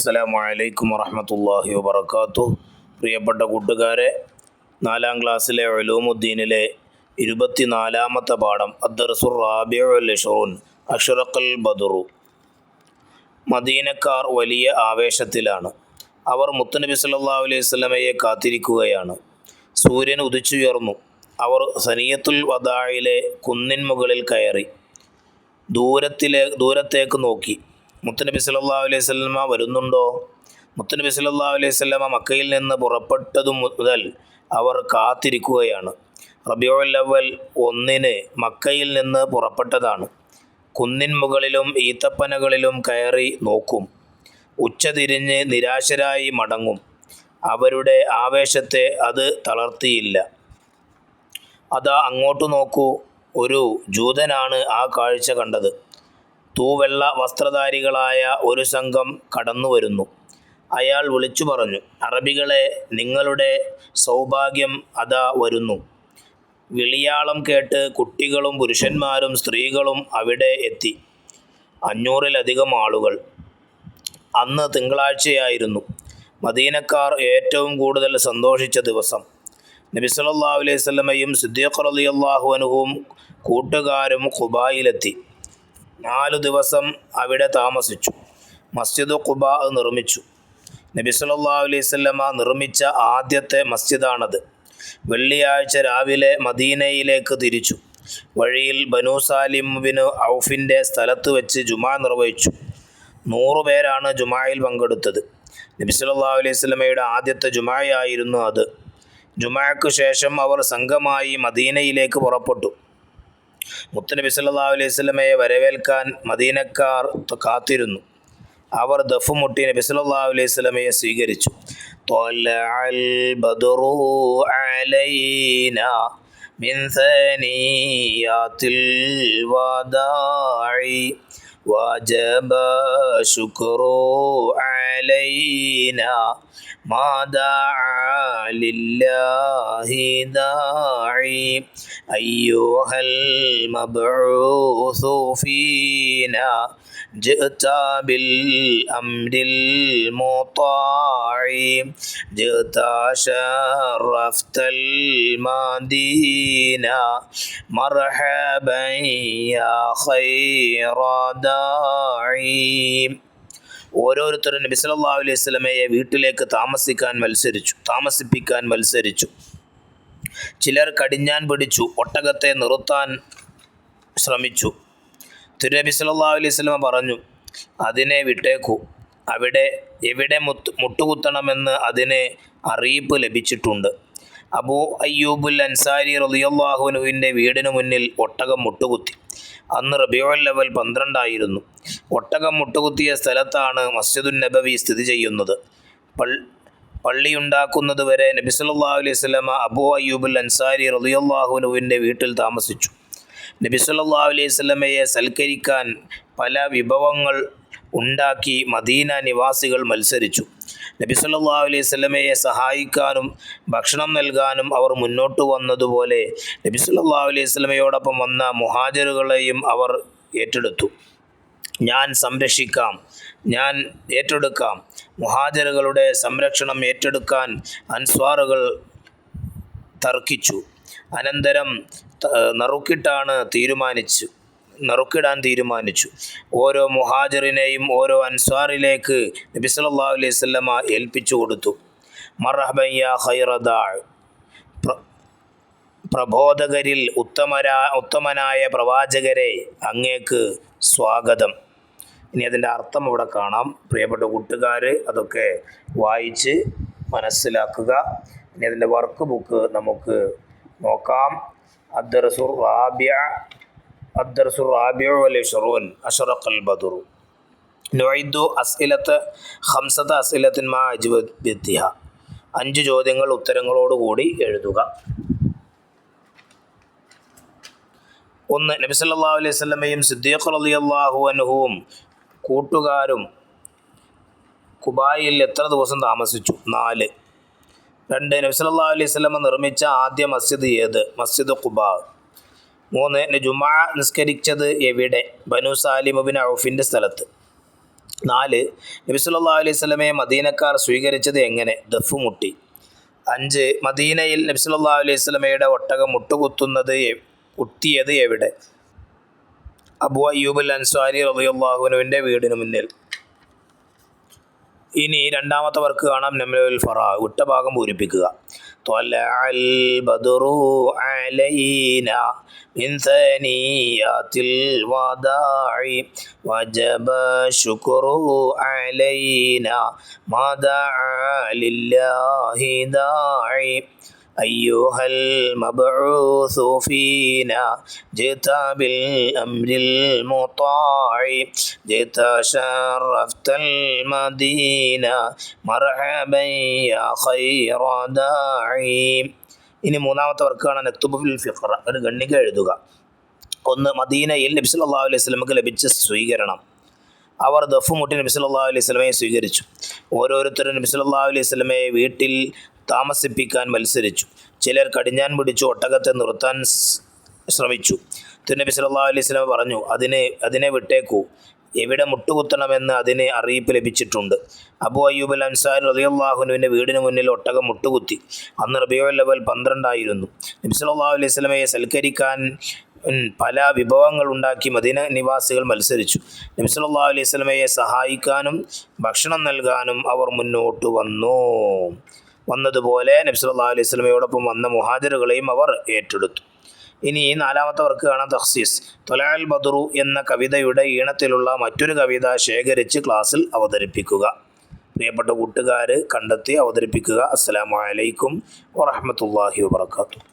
അസ്സലാമു അലൈക്കും വറഹ്മത്തുള്ളാഹി വബറകാതുഹു. പ്രിയപ്പെട്ട കൂട്ടുകാരെ, 4-ാം ക്ലാസ്സിലെ ഉലൂമുദ്ദീനിലെ 24-ാമത്തെ പാഠം അദ്ദർസുർ റാബിഉൽ ഇശ്റൂൻ അഷ്റഖൽ ബദറു. മദീനക്കാർ വലിയ ആവേശത്തിലാണ്. അവർ മുത്തുനബി സല്ലല്ലാഹു അലൈഹി വസല്ലമയെ കാത്തിരിക്കുകയാണ്. സൂര്യൻ ഉദിച്ചുയർന്നു. അവർ സനിയത്തുൽ വദാഇലെ കുന്നിൻ മുകളിൽ കയറി ദൂരത്തേക്ക് നോക്കി. മുത്തുനബി സല്ലല്ലാഹു അലൈഹി വസല്ലമ വരുന്നുണ്ടോ? മുത്തുനബി സല്ലല്ലാഹു അലൈഹി വസല്ലമ മക്കയിൽ നിന്ന് പുറപ്പെട്ടതു മുതൽ അവർ കാത്തിരിക്കുകയാണ്. റബീഉൽ അവ്വൽ 1 മക്കയിൽ നിന്ന് പുറപ്പെട്ടതാണ്. കുന്നിൻ മുകളിലും ഈത്തപ്പനകളിലും കയറി നോക്കും. ഉച്ചതിരിഞ്ഞ് നിരാശരായി മടങ്ങും. അവരുടെ ആവേശത്തെ അത് തളർത്തിയില്ല. അതാ അങ്ങോട്ട് നോക്കൂ, ഒരു ജൂതനാണ് ആ കാഴ്ച കണ്ടത്. തൂവെള്ള വസ്ത്രധാരികളായ ഒരു സംഘം കടന്നു വരുന്നു. അയാൾ വിളിച്ചു പറഞ്ഞു, അറബികളെ, നിങ്ങളുടെ സൗഭാഗ്യം അതാ വരുന്നു. വിളിയാളം കേട്ട് കുട്ടികളും പുരുഷന്മാരും സ്ത്രീകളും അവിടെ എത്തി. 500-ലധികം ആളുകൾ. അന്ന് തിങ്കളാഴ്ചയായിരുന്നു. മദീനക്കാർ ഏറ്റവും കൂടുതൽ സന്തോഷിച്ച ദിവസം. നബി സല്ലല്ലാഹു അലൈഹി വസല്ലമയും സിദ്ദീഖ് റളിയല്ലാഹു അൻഹുവും കൂട്ടുകാരും ഖുബായിലെത്തി. 4 ദിവസം അവിടെ താമസിച്ചു. മസ്ജിദ് ഖുബാ നിർമ്മിച്ചു. നബി സല്ലല്ലാഹു അലൈഹി വസല്ലമ നിർമ്മിച്ച ആദ്യത്തെ മസ്ജിദാണത്. വെള്ളിയാഴ്ച രാവിലെ മദീനയിലേക്ക് തിരിച്ചു. വഴിയിൽ ബനൂ സാലിം ബിൻ ഔഫിൻ്റെ സ്ഥലത്ത് വെച്ച് ജുമാ നിർവഹിച്ചു. 100 പേരാണ് ജുമായിൽ പങ്കെടുത്തത്. നബി സല്ലല്ലാഹു അലൈഹി വസല്ലമയുടെ ആദ്യത്തെ ജുമായായിരുന്നു അത്. ജുമാക്ക് ശേഷം അവർ സംഘമായി മദീനയിലേക്ക് പുറപ്പെട്ടു. മുത്തുനബി സല്ലല്ലാഹു അലൈഹി വസല്ലമയെ വരവേൽക്കാൻ മദീനക്കാർ കാത്തിരുന്നു. അവർ ദഫ് മുട്ടി നബി സല്ലല്ലാഹു അലൈഹി വസല്ലമയെ സ്വീകരിച്ചു. ത്വലഅൽ ബദ്റു അലൈനാ മിൻ സനിയാത്തിൽ വദാഇ വജബ ശുക്രു അലൈനാ മാ ദഅ ലില്ലാഹി ദാഇ അയ്യുഹൽ മബ്ഊസു ഫീനാ ജിഅത ബിൽ അംരിൽ മുതാഇ ജിഅത ശറഫ്തൽ മദീന മർഹബൻ യാ ഖൈറ ദാഇ. ഓരോരുത്തരും നബി സല്ലല്ലാഹു അലൈഹി വസല്ലമയെ വീട്ടിലേക്ക് താമസിപ്പിക്കാൻ മത്സരിച്ചു. ചിലർ കടിഞ്ഞാൻ പിടിച്ചു ഒട്ടകത്തെ നിർത്താൻ ശ്രമിച്ചു. തിരുനബി സല്ലല്ലാഹു അലൈഹി വസല്ലമ പറഞ്ഞു, അതിനെ വിട്ടേക്കൂ. എവിടെ മുട്ടുകുത്തണമെന്ന് അതിന് അറിയിപ്പ് ലഭിച്ചിട്ടുണ്ട്. അബൂ അയ്യൂബുൽ അൻസാരി റളിയല്ലാഹു അൻഹുവിൻ്റെ വീടിന് മുന്നിൽ ഒട്ടകം മുട്ടുകുത്തി. അന്ന് റബീഉൽ അവ്വൽ 12 ഒട്ടകം മുട്ടുകുത്തിയ സ്ഥലത്താണ് മസ്ജിദുൻ നബവി സ്ഥിതി ചെയ്യുന്നത്. പള്ളിയുണ്ടാക്കുന്നത് വരെ നബി സല്ലല്ലാഹു അലൈഹി വസല്ലമ അബൂ അയ്യൂബുൽ അൻസാരി റളിയല്ലാഹു അൻഹുവിൻ്റെ വീട്ടിൽ താമസിച്ചു. നബി സല്ലല്ലാഹു അലൈഹി വസല്ലമയെ സൽക്കരിക്കാൻ പല വിഭവങ്ങൾ ഉണ്ടാക്കി മദീന നിവാസികൾ മത്സരിച്ചു. നബി സല്ലല്ലാഹു അലൈഹി വസല്ലമയെ സഹായിക്കാനും ഭക്ഷണം നൽകാനും അവർ മുന്നോട്ട് വന്നതുപോലെ നബി സല്ലല്ലാഹു അലൈഹി വസല്ലമയോടൊപ്പം വന്ന മുഹാജിറുകളെയും അവർ ഏറ്റെടുത്തു. ഞാൻ സംരക്ഷിക്കാം, ഞാൻ ഏറ്റെടുക്കാം. മുഹാജിറുകളുടെ സംരക്ഷണം ഏറ്റെടുക്കാൻ അൻസ്വാറുകൾ തർക്കിച്ചു. അനന്തരം നറുക്കിടാൻ തീരുമാനിച്ചു. ഓരോ മുഹാജിറിനെയും ഓരോ അൻസ്വാറിലേക്ക് നബി സല്ലല്ലാഹു അലൈഹി വസല്ലമ ഏൽപ്പിച്ചു കൊടുത്തു. മർഹബൻ യാ ഖൈറ ദാഇ, പ്രബോധകരിൽ ഉത്തമനായ പ്രവാചകരെ, അങ്ങേക്ക് സ്വാഗതം. ഇനി അതിൻ്റെ അർത്ഥം ഇവിടെ കാണാം. പ്രിയപ്പെട്ട കൂട്ടുകാർ അതൊക്കെ വായിച്ച് മനസ്സിലാക്കുക. ഇനി അതിൻ്റെ വർക്ക് ബുക്ക് നമുക്ക് നോക്കാം. അദ്ദർസുർ റാബിഉ വൽ ഇശ്റൂൻ അഷ്റഖൽ ബദറു. നുഇദു അസ്ഇലത 5 അസ്ഇലത്തിൻ മാ അജ്വബതിഹ. 5 ചോദ്യങ്ങൾ ഉത്തരങ്ങളോടുകൂടി എഴുതുക. 1. നബി സല്ലല്ലാഹു അലൈഹി വസല്ലമയും സിദ്ദീഖ് റളിയല്ലാഹു അൻഹുവും കൂട്ടുകാരും ഖുബായിൽ എത്ര ദിവസം താമസിച്ചു? 4. 2. നബി സല്ലല്ലാഹു അലൈഹി വസല്ലമ നിർമ്മിച്ച ആദ്യ മസ്ജിദ് ഏത്? മസ്ജിദ് ഖുബാ. 3. ജുമാ നിസ്കരിച്ചത് എവിടെ? ബനൂ സാലിം ബിൻ ഔഫിൻ്റെ സ്ഥലത്ത്. 4. നബി സല്ലല്ലാഹു അലൈഹി വസല്ലമയെ മദീനക്കാർ സ്വീകരിച്ചത് എങ്ങനെ? ദഫ് മുട്ടി. 5. മദീനയിൽ നബി സല്ലല്ലാഹു അലൈഹി വസല്ലമയുടെ ഒട്ടകം കുത്തിയത് എവിടെ? അബൂ അയ്യൂബ് അൽ അൻസാരി റളിയല്ലാഹു അൻഹുവിൻ്റെ വീടിന് മുന്നിൽ. ഇനി രണ്ടാമത്തെ വർക്ക് കാണാം. നംലുൽ ഫറാ, വിട്ട ഭാഗം പൂരിപ്പിക്കുക. ത്വലഅൽ ബദ്റു അലൈനാ മിൻ സനിയാത്തിൽ വദാഇ വജബ ശുക്രു അലൈനാ മാ ദഅ ലില്ലാഹി ദാഇ أيها المبعوث فينا جئت بالأمر المطاع جئت شرفت المدينة مرحبا يا خير داعي. ഇനി മൂന്നാമത്തെ വർക്കാണ് നക്തുബു ഫിൽ ഫിഖ്റ, ഒരു ഖണ്ഡിക എഴുതുക. 1. മദീനയിൽ നബി സല്ലല്ലാഹു അലൈഹി വസല്ലമക്ക് ലഭിച്ച സ്വീകരണം. അവർ ദഫ് മുട്ടി നബി സല്ലല്ലാഹു അലൈഹി വസല്ലമയെ സ്വീകരിച്ചു. ഓരോരുത്തരും നബി സല്ലല്ലാഹു അലൈഹി വസല്ലമയെ വീട്ടിൽ താമസിപ്പിക്കാൻ മത്സരിച്ചു. ചിലർ കടിഞ്ഞാൻ പിടിച്ചു ഒട്ടകത്തെ നിർത്താൻ ശ്രമിച്ചു. തിരുനബി സല്ലല്ലാഹു അലൈഹി വസല്ലം പറഞ്ഞു, അതിനെ വിട്ടേക്കൂ, എവിടെ മുട്ടുകുത്തണമെന്ന് അതിന് അറിയിപ്പ് ലഭിച്ചിട്ടുണ്ട്. അബൂ അയ്യൂബ് അൽ അൻസാരി റളിയല്ലാഹു അൻഹുവിൻ്റെ വീടിന് മുന്നിൽ ഒട്ടകം മുട്ടുകുത്തി. അന്ന് റബീഉൽ അവ്വൽ 12 ആയിരുന്നു. നബി സല്ലല്ലാഹു അലൈഹി വസല്ലമയെ സൽക്കരിക്കാൻ പല വിഭവങ്ങൾ ഉണ്ടാക്കി മദീന നിവാസികൾ മത്സരിച്ചു. നബി സല്ലല്ലാഹു അലൈഹി വസല്ലമയെ സഹായിക്കാനും ഭക്ഷണം നൽകാനും അവർ മുന്നോട്ട് വന്നതുപോലെ നബി സല്ലല്ലാഹു അലൈഹി വസല്ലമയോടൊപ്പം വന്ന മുഹാജിറുകളെയും അവർ ഏറ്റെടുത്തു. ഇനി നാലാമത്തെ വർക്ക് കാണാം. തഖ്സീസ്. ത്വലഅൽ ബദ്റു എന്ന കവിതയുടെ ഈണത്തിലുള്ള മറ്റൊരു കവിത ശേഖരിച്ച് ക്ലാസ്സിൽ അവതരിപ്പിക്കുക. പ്രിയപ്പെട്ട കൂട്ടുകാർ കണ്ടെത്തി അവതരിപ്പിക്കുക. അസ്സലാമു അലൈക്കും വറഹ്മത്തുള്ളാഹി വബറകാതുഹു.